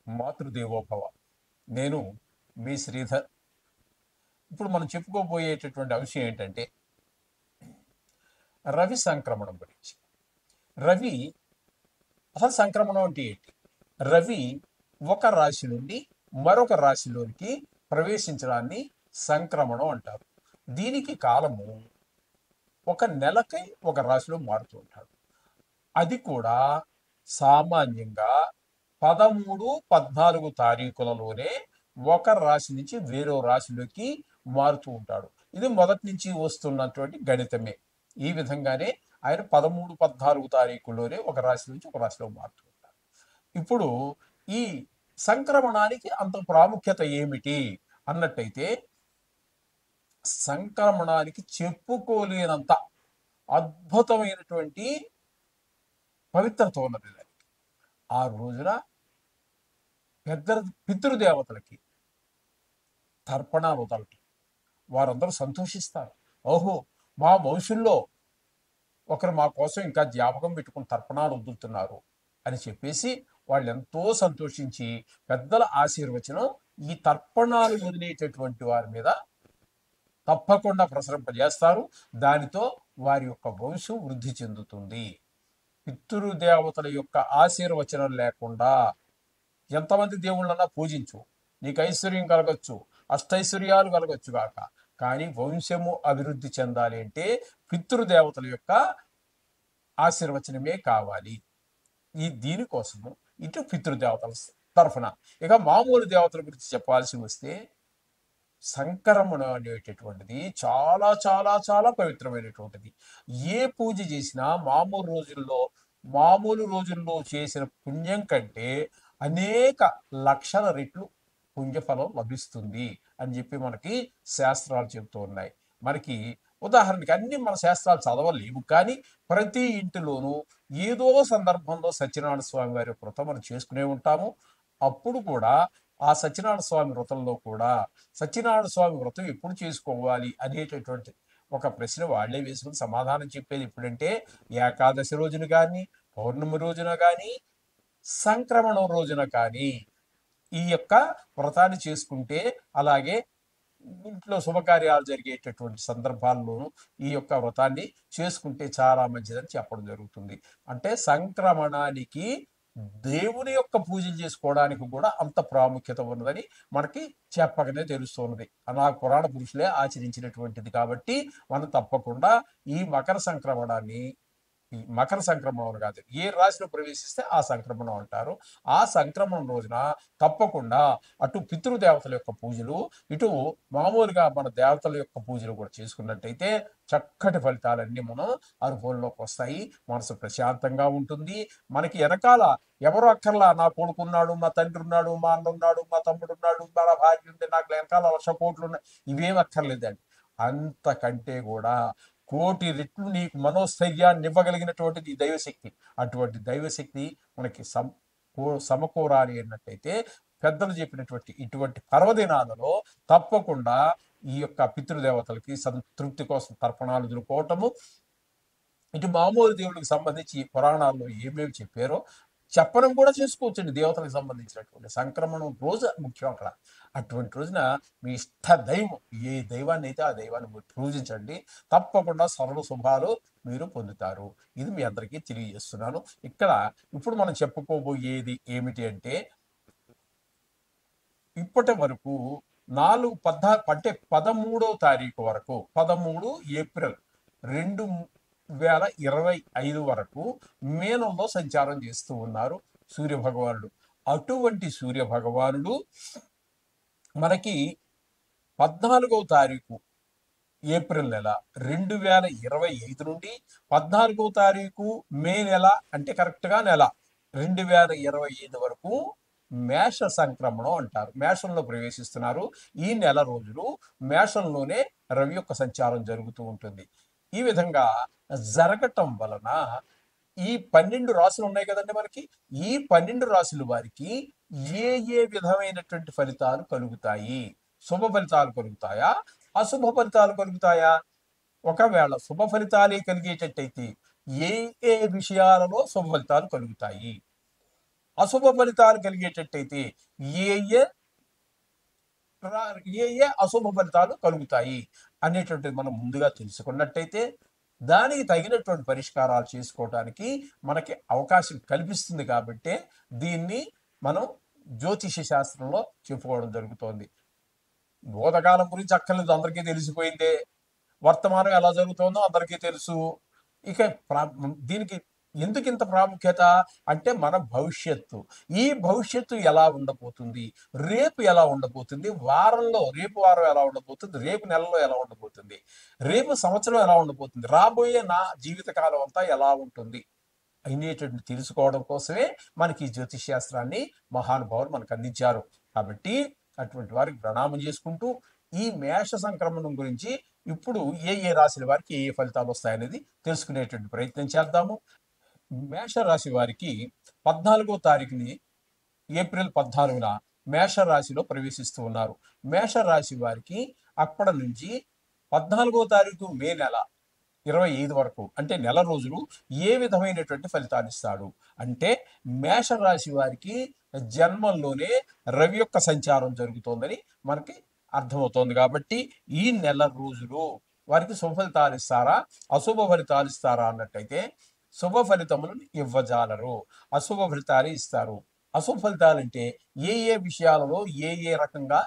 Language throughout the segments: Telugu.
మాతృదేవోభవ. నేను మీ శ్రీధర్. ఇప్పుడు మనం చెప్పుకోబోయేటటువంటి అంశం ఏంటంటే రవి సంక్రమణం గురించి. రవి అసలు సంక్రమణం అంటే ఏంటి? రవి ఒక రాశి నుండి మరొక రాశిలోనికి ప్రవేశించడాన్ని సంక్రమణం అంటారు. దీనికి కాలము ఒక నెలకై ఒక రాశిలో మారుతూ ఉంటాడు. అది కూడా సామాన్యంగా 13, 14 తారీఖులలోనే ఒక రాశి నుంచి వేరే రాశిలోకి మారుతూ ఉంటాడు. ఇది మొదటి నుంచి వస్తున్నటువంటి గణితమే. ఈ విధంగానే ఆయన 13, 14 తారీఖుల్లోనే ఒక రాశి నుంచి ఒక రాశిలో మారుతూ ఉంటాడు. ఇప్పుడు ఈ సంక్రమణానికి అంత ప్రాముఖ్యత ఏమిటి అన్నట్టయితే, సంక్రమణానికి చెప్పుకోలేనంత అద్భుతమైనటువంటి పవిత్రత ఉన్నది. ఆ రోజున పెద్ద పితృదేవతలకి తర్పణాలు వదలటం, వారందరూ సంతోషిస్తారు. ఓహో, మా వంశంలో ఒకరు మా కోసం ఇంకా జ్ఞాపకం పెట్టుకుని తర్పణాలు వదులుతున్నారు అని చెప్పేసి వాళ్ళు ఎంతో సంతోషించి పెద్దల ఆశీర్వచనం ఈ తర్పణాలు వదిలేటటువంటి వారి మీద తప్పకుండా ప్రసరింపజేస్తారు. దానితో వారి యొక్క వంశం వృద్ధి చెందుతుంది. పితృదేవతల యొక్క ఆశీర్వచనం లేకుండా ఎంతమంది దేవుళ్ళన్నా పూజించు, నీకు ఐశ్వర్యం కలగచ్చు, అష్టైశ్వర్యాలు కలగచ్చు కాక, కానీ వంశము అభివృద్ధి చెందాలి అంటే పితృదేవతల యొక్క ఆశీర్వచనమే కావాలి. దీనికోసము ఇటు పితృదేవతల తరఫున. ఇక మామూలు దేవతల గురించి చెప్పాల్సి వస్తే, సంక్రమణం అనేటటువంటిది చాలా చాలా చాలా పవిత్రమైనటువంటిది. ఏ పూజ చేసినా మామూలు రోజుల్లో చేసిన పుణ్యం కంటే అనేక లక్షల రెట్లు పుణ్యఫలం లభిస్తుంది అని చెప్పి మనకి శాస్త్రాలు చెబుతూ ఉన్నాయి. మనకి ఉదాహరణకి అన్ని మన శాస్త్రాలు చదవలేవు, కానీ ప్రతి ఇంటిలోనూ ఏదో సందర్భంలో సత్యనారాయణ స్వామి వారి వ్రతం మనం చేసుకునే ఉంటాము. అప్పుడు కూడా ఆ సత్యనారాయణ స్వామి వ్రతంలో కూడా సత్యనారాయణ స్వామి వ్రతం ఎప్పుడు చేసుకోవాలి అనేటటువంటి ఒక ప్రశ్న వాళ్లే వేసుకుని సమాధానం చెప్పేది ఎప్పుడంటే, ఏకాదశి రోజున కానీ, పౌర్ణమి రోజున కానీ, సంక్రమణం రోజున కానీ ఈ యొక్క వ్రతాన్ని చేసుకుంటే, అలాగే ఇంట్లో శుభకార్యాలు జరిగేటటువంటి సందర్భాల్లోనూ ఈ యొక్క వ్రతాన్ని చేసుకుంటే చాలా మంచిదని చెప్పడం జరుగుతుంది. అంటే సంక్రమణానికి దేవుని యొక్క పూజలు చేసుకోవడానికి కూడా అంత ప్రాముఖ్యత ఉన్నదని మనకి చెప్పకనే తెలుస్తున్నది. అలా పురాణ పురుషులే ఆచరించినటువంటిది కాబట్టి మనం తప్పకుండా ఈ మకర సంక్రమణం కాదు, ఏ రాశిలో ప్రవేశిస్తే ఆ సంక్రమణం అంటారు. ఆ సంక్రమణం రోజున తప్పకుండా అటు పితృదేవతల యొక్క పూజలు, ఇటు మామూలుగా మన దేవతల యొక్క పూజలు కూడా చేసుకున్నట్టయితే చక్కటి ఫలితాలన్నీ మనం అనుభవంలోకి వస్తాయి. మనసు ప్రశాంతంగా ఉంటుంది. మనకి వెనకాల ఎవరు అక్కర్లా, నా కొడుకున్నాడు, మా తండ్రి ఉన్నాడు, మా అన్న ఉన్నాడు, మా తమ్ముడు ఉన్నాడు, మా భార్య ఉంది, నాకు వెనకాల 1,00,000 కోట్లు ఉన్నాయి, ఇవేం అక్కర్లేదండి. అంతకంటే కూడా కోటి రెట్లు నీకు మనోస్థైర్యాన్ని ఇవ్వగలిగినటువంటిది దైవశక్తి. అటువంటి దైవశక్తి మనకి సమకూరాలి అన్నట్టయితే పెద్దలు చెప్పినటువంటి ఇటువంటి పర్వదినాలలో తప్పకుండా ఈ యొక్క పితృదేవతలకి సంతృప్తి కోసం తర్పణాలు ఎదుర్కోవటము, ఇటు మామూలు దేవుడికి సంబంధించి పురాణాల్లో ఏమేమి చెప్పారో చెప్పడం కూడా చేసుకోవచ్చండి. దేవతలకు సంబంధించినటువంటి సంక్రమణం రోజు ముఖ్యం అక్కడ. అటువంటి రోజున మీ ఇష్ట దైవం, ఏ దైవాన్ని అయితే ఆ దైవాన్ని పూజించండి. తప్పకుండా సర్వ శుభాలు మీరు పొందుతారు. ఇది మీ అందరికీ తెలియజేస్తున్నాను. ఇప్పుడు మనం చెప్పుకోబోయేది ఏమిటి అంటే, ఇప్పటి వరకు 13వ తారీఖు వరకు, 13 ఏప్రిల్ 2025 వరకు మేనంలో సంచారం చేస్తూ ఉన్నారు సూర్యభగవానుడు. అటువంటి సూర్యభగవానుడు మనకి 14వ తారీఖు ఏప్రిల్ నెల 2025 నుండి 14వ తారీఖు మే నెల, అంటే కరెక్ట్గా నెల 2025 వరకు మేష సంక్రమణం అంటారు. మేషంలో ప్రవేశిస్తున్నారు. ఈ నెల రోజులు మేషంలోనే రవి యొక్క సంచారం జరుగుతూ ఉంటుంది. ఈ విధంగా జరగటం వలన ఈ 12 రాశులు ఉన్నాయి కదండి మనకి. ఈ 12 రాశుల వారికి ఏ ఏ విధమైనటువంటి ఫలితాలు కలుగుతాయి? శుభ ఫలితాలు కలుగుతాయా, అశుభ ఫలితాలు కలుగుతాయా? ఒకవేళ శుభ ఫలితాలే కలిగేటట్టయితే ఏ ఏ విషయాలలో శుభ ఫలితాలు కలుగుతాయి? అశుభ ఫలితాలు కలిగేటట్టయితే ఏ ఏ ఏ ఏ అశుభ ఫలితాలు కలుగుతాయి అనేటువంటిది మనం ముందుగా తెలుసుకున్నట్టయితే దానికి తగినటువంటి పరిష్కారాలు చేసుకోవడానికి మనకి అవకాశం కల్పిస్తుంది కాబట్టి దీన్ని మనం జ్యోతిష శాస్త్రంలో చెప్పుకోవడం జరుగుతోంది. భూతకాలం గురించి అక్కర్లేదు, అందరికీ తెలిసిపోయిందే. వర్తమానం ఎలా జరుగుతుందో అందరికీ తెలుసు. ఇక దీనికి ఎందుకు ఇంత ప్రాముఖ్యత అంటే మన భవిష్యత్తు, ఈ భవిష్యత్తు ఎలా ఉండబోతుంది, రేపు ఎలా ఉండబోతుంది, వారంలో రేపు వారం ఎలా ఉండబోతుంది, రేపు నెలలో ఎలా ఉండబోతుంది, రేపు సంవత్సరం ఎలా ఉండబోతుంది, రాబోయే నా జీవితకాలం అంతా ఎలా ఉంటుంది అనేటువంటి తెలుసుకోవడం కోసమే మనకి ఈ జ్యోతిష్ శాస్త్రాన్ని మహానుభావులు మనకు అందించారు. కాబట్టి అటువంటి వారికి ప్రణామం చేసుకుంటూ ఈ మేష సంక్రమణం గురించి ఇప్పుడు ఏ ఏ రాశుల వారికి ఏ ఏ ఫలితాలు వస్తాయనేది తెలుసుకునేటువంటి ప్రయత్నం చేద్దాము. మేషరాశి వారికి 14వ తారీఖుని ఏప్రిల్ 14న మేషరాశిలో ప్రవేశిస్తూ ఉన్నారు. మేషరాశి వారికి అప్పటి నుంచి 14వ తారీఖు మే నెల 25 వరకు అంటే నెల రోజులు ఏ విధమైనటువంటి ఫలితాలు ఇస్తాడు అంటే మేషరాశి వారికి జన్మంలోనే రవి యొక్క సంచారం జరుగుతోందని మనకి అర్థమవుతోంది. కాబట్టి ఈ నెల రోజులు వారికి శుభ ఫలితాలు ఇస్తారా అశుభ ఫలితాలు ఇస్తారా అన్నట్టయితే శుభ ఫలితములను ఇవ్వజాలరు, అశుభ ఫలితాలు ఇస్తారు. అశుభ ఫలితాలు అంటే ఏ ఏ విషయాలలో ఏ ఏ రకంగా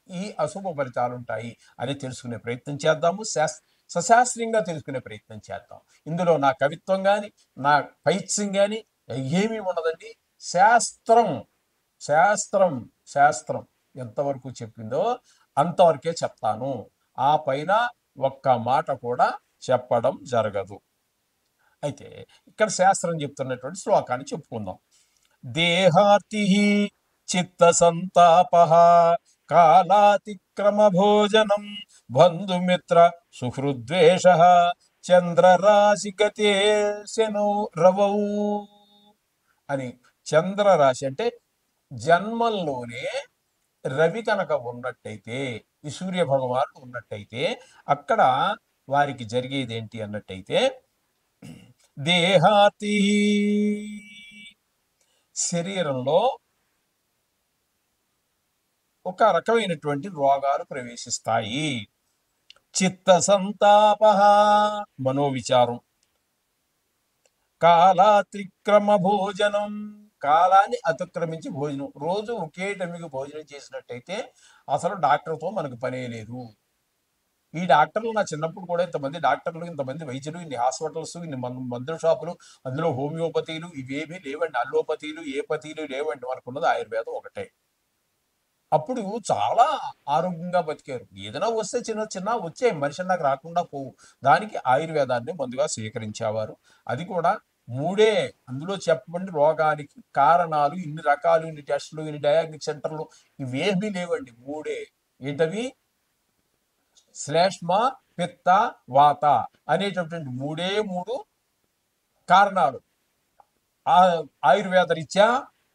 ఈ అశుభ ఫలితాలు ఉంటాయి అని తెలుసుకునే ప్రయత్నం చేద్దాము. సశాస్త్రీయంగా తెలుసుకునే ప్రయత్నం చేద్దాం. ఇందులో నా కవిత్వం కానీ నా పైత్యం కానీ ఏమీ ఉండదండి. శాస్త్రం శాస్త్రం శాస్త్రం ఎంతవరకు చెప్పిందో అంతవరకే చెప్తాను. ఆ పైన ఒక్క మాట కూడా చెప్పడం జరగదు. అయితే ఇక్కడ శాస్త్రం చెప్తున్నటువంటి శ్లోకాన్ని చెప్పుకుందాం. దేహార్తి చిత్త సంతాప కాలాతిక్రమ భోజనం బంధుమిత్ర సుహృద్వేష చంద్రరాశి గతే శనౌ రవౌ అని. చంద్రరాశి అంటే జన్మంలోనే రవి కనుక ఉన్నట్టయితే, ఈ సూర్య భగవానుడు ఉన్నట్టయితే అక్కడ వారికి జరిగేది ఏంటి అన్నట్టయితే దేహాతి శరీరంలో ఒక రకమైనటువంటి రోగాలు ప్రవేశిస్తాయి. చిత్త సంతాప మనోవిచారం, కాలాతిక్రమ భోజనం కాలాన్ని అతిక్రమించి భోజనం, రోజు ఒకే టైంకి భోజనం చేసినట్టయితే అసలు డాక్టర్తో మనకు పనే లేదు. ఈ డాక్టర్లు నా చిన్నప్పుడు కూడా ఇంతమంది డాక్టర్లు, ఇంతమంది వైద్యులు, ఇన్ని హాస్పిటల్స్, ఇన్ని మందుల షాపులు, అందులో హోమియోపతీలు ఇవేమీ లేవండి, అల్లోపతీలు ఏ పతీలు లేవండి. మనకున్నది ఆయుర్వేదం ఒకటే. అప్పుడు చాలా ఆరోగ్యంగా బతికారు. ఏదైనా వస్తే చిన్న చిన్న వచ్చే మనిషి నాకు రాకుండా పోవు, దానికి ఆయుర్వేదాన్ని మందుగా స్వీకరించేవారు. అది కూడా మూడే, అందులో చెప్పండి రోగానికి కారణాలు, ఇన్ని రకాలు, ఇన్ని టెస్టులు, ఇన్ని డయాగ్నిక్ సెంటర్లు ఇవేమీ లేవండి. మూడే. ఏంటవి? శ్లేష్మ, పిత్త, వాత అనేటటువంటి మూడే మూడు కారణాలు ఆయుర్వేద రీత్యా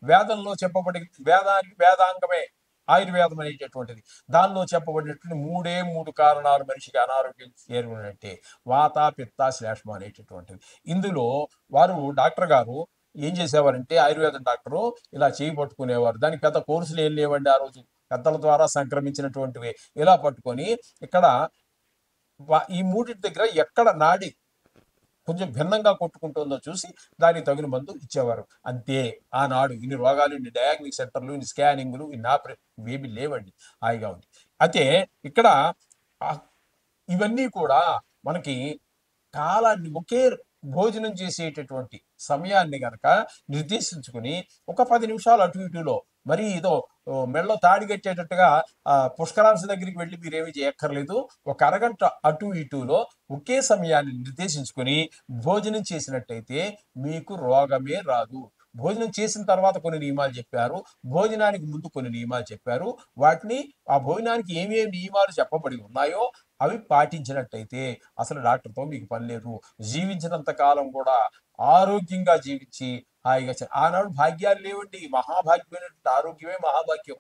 వేదంలో చెప్పబడి, వేదానికి వేదాంగమే ఆయుర్వేదం అనేటటువంటిది. దానిలో చెప్పబడినటువంటి మూడే మూడు కారణాలు మనిషికి అనారోగ్యం చేరుకున్నట్టే వాత, పిత్త, శ్లేష్మ అనేటటువంటిది. ఇందులో వారు డాక్టర్ గారు ఏం చేసేవారంటే, ఆయుర్వేదం డాక్టరు ఇలా చేయి పట్టుకునేవారు. దానికి పెద్ద కోర్సులు ఏం లేవండి ఆ రోజు, పెద్దల ద్వారా సంక్రమించినటువంటివి. ఇలా పట్టుకొని ఇక్కడ ఈ మూడింటి దగ్గర ఎక్కడ నాడి కొంచెం భిన్నంగా కొట్టుకుంటుందో చూసి దానికి తగిన మందు ఇచ్చేవారు. అంతే. ఆనాడు ఇన్ని రోగాలు, ఇన్ని డయాగ్నిక్ సెంటర్లు, ఇన్ని స్కానింగ్లు, ఇన్ని ఇవేమీ లేవండి. హాయిగా ఉంది. అయితే ఇక్కడ ఇవన్నీ కూడా మనకి కాలాన్ని, ఒకే భోజనం చేసేటటువంటి సమయాన్ని గనక నిర్దేశించుకుని ఒక 10 నిమిషాలు అటు ఇటులో, మరి ఏదో మెడలో తాడి కట్టేటట్టుగా పుష్కరాంశ దగ్గరికి వెళ్ళి మీరేమీ చేయక్కర్లేదు. ఒక అరగంట అటు ఇటులో ఒకే సమయాన్ని నిర్దేశించుకొని భోజనం చేసినట్టయితే మీకు రోగమే రాదు. భోజనం చేసిన తర్వాత కొన్ని నియమాలు చెప్పారు, భోజనానికి ముందు కొన్ని నియమాలు చెప్పారు. వాటిని, ఆ భోజనానికి ఏమేమి నియమాలు చెప్పబడి ఉన్నాయో అవి పాటించినట్టయితే అసలు డాక్టర్తో మీకు పని లేదు. జీవించినంత కాలం కూడా ఆరోగ్యంగా జీవించి హాయిగా. ఆనాడు భాగ్యాలు లేవండి, మహాభాగ్యమైనటువంటి ఆరోగ్యమే మహాభాగ్యం.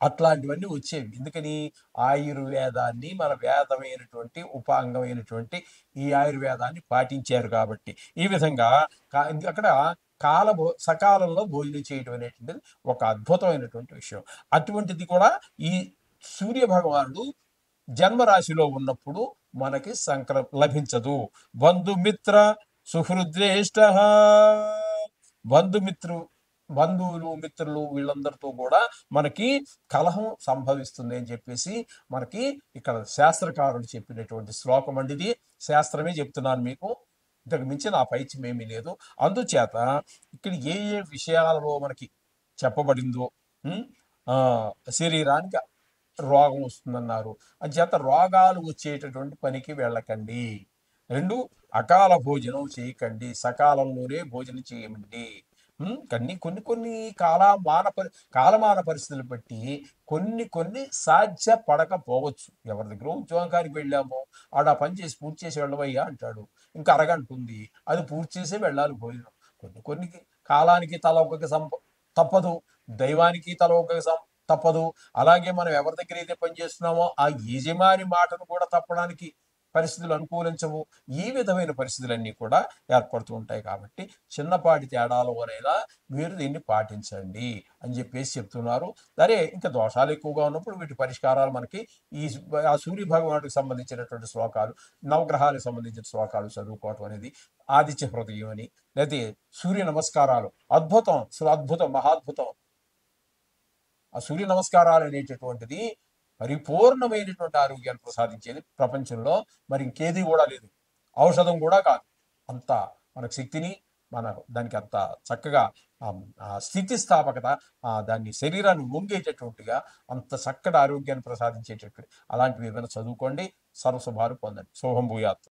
అట్లాంటివన్నీ వచ్చేవి. ఎందుకని? ఆయుర్వేదాన్ని, మన వేదమైనటువంటి ఉపాంగమైనటువంటి ఈ ఆయుర్వేదాన్ని పాటించారు కాబట్టి. ఈ విధంగా అక్కడ సకాలంలో భోజనం చేయడం అనేటువంటిది ఒక అద్భుతమైనటువంటి విషయం. అటువంటిది కూడా ఈ సూర్య భగవానుడు జన్మరాశిలో ఉన్నప్పుడు మనకి లభించదు. బంధుమిత్ర సుహృద్వేష్ట, బంధుమిత్రు బంధువులు మిత్రులు వీళ్ళందరితో కూడా మనకి కలహం సంభవిస్తుంది అని చెప్పేసి మనకి ఇక్కడ శాస్త్రకారుడు చెప్పినటువంటి శ్లోకం అండి. ఇది శాస్త్రమే చెప్తున్నాను మీకు, ఇంతకు మించి నా పైత్యం ఏమీ లేదు. అందుచేత ఇక్కడ ఏ ఏ విషయాలలో మనకి చెప్పబడిందో, శరీరానికి రోగం వస్తుందన్నారు, అంచేత రోగాలు వచ్చేటటువంటి పనికి వెళ్ళకండి. 2, అకాల భోజనం చేయకండి, సకాలంలోనే భోజనం చేయమండి. కొన్ని కాలమాన పరిస్థితులు బట్టి కొన్ని సాధ్యపడకపోవచ్చు. ఎవరి దగ్గర ఉద్యోగానికి వెళ్ళామో ఆడ పని చేసి పూర్తి చేసి వెళ్ళవయ్యా అంటాడు, ఇంకా అరగంట ఉంది, అది పూర్తి చేసే వెళ్ళాలి భోజనం. కొన్ని కాలానికి తల ఒక్కొక్క తప్పదు, దైవానికి తల ఒక్కొక్క తప్పదు. అలాగే మనం ఎవరి దగ్గర అయితే పని చేస్తున్నామో ఆ యజమాని మాటను కూడా తప్పడానికి పరిస్థితులు అనుకూలించవు. ఈ విధమైన పరిస్థితులన్నీ కూడా ఏర్పడుతూ ఉంటాయి. కాబట్టి చిన్నపాటి తేడాలైనా మీరు దీన్ని పాటించండి అని చెప్పేసి చెప్తున్నారు. సరే, ఇంకా దోషాలు ఎక్కువగా ఉన్నప్పుడు వీటి పరిష్కారాలు మనకి ఆ సూర్య భగవానుడికి సంబంధించినటువంటి శ్లోకాలు, నవగ్రహాలకు సంబంధించిన శ్లోకాలు చదువుకోవటం అనేది, ఆదిత్య హృదయం అని, లేకపోతే సూర్య నమస్కారాలు అద్భుతం, అద్భుతం, మహాద్భుతం. ఆ సూర్య నమస్కారాలు అనేటటువంటిది పరిపూర్ణమైనటువంటి ఆరోగ్యాన్ని ప్రసాదించేది. ప్రపంచంలో మరి ఇంకేది కూడా లేదు, ఔషధం కూడా కాదు. అంత మనకు శక్తిని, దానికి అంత చక్కగా స్థితిస్థాపకత, దాన్ని శరీరాన్ని వంగేటటువంటిగా అంత చక్కటి ఆరోగ్యాన్ని ప్రసాదించేటటువంటి అలాంటివి ఏమైనా చదువుకోండి, సర్వశుభాలు పొందండి. శుభం భూయాత్.